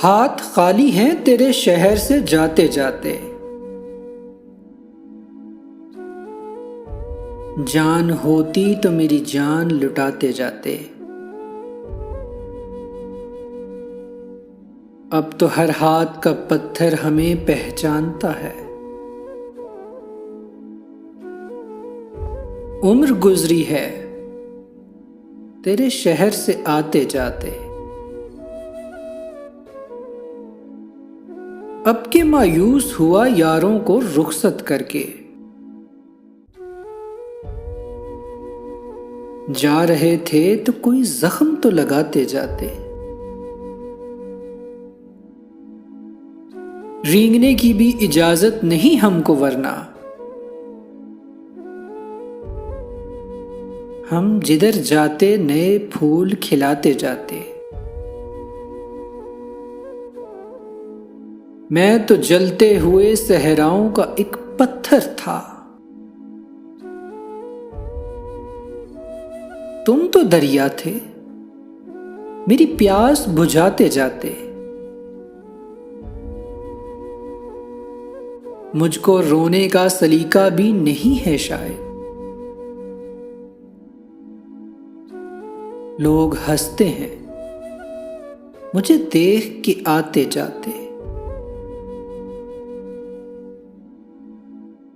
हाथ खाली हैं तेरे शहर से जाते जाते। जान होती तो मेरी जान लुटाते जाते। अब तो हर हाथ का पत्थर हमें पहचानता है। उम्र गुजरी है तेरे शहर से आते जाते। अब के मायूस हुआ यारों को रुखसत करके। जा रहे थे तो कोई जख्म तो लगाते जाते। रेंगने की भी इजाजत नहीं हमको वरना। हम जिधर जाते नए फूल खिलाते जाते। मैं तो जलते हुए सहराओं का एक पत्थर था। तुम तो दरिया थे मेरी प्यास बुझाते जाते। मुझको रोने का सलीका भी नहीं है शायद। लोग हंसते हैं मुझे देख के आते जाते।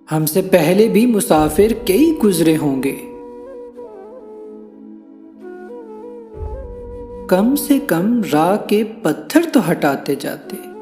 हमसे पहले भी मुसाफिर कई गुजरे होंगे। कम से कम राह के पत्थर तो हटाते जाते।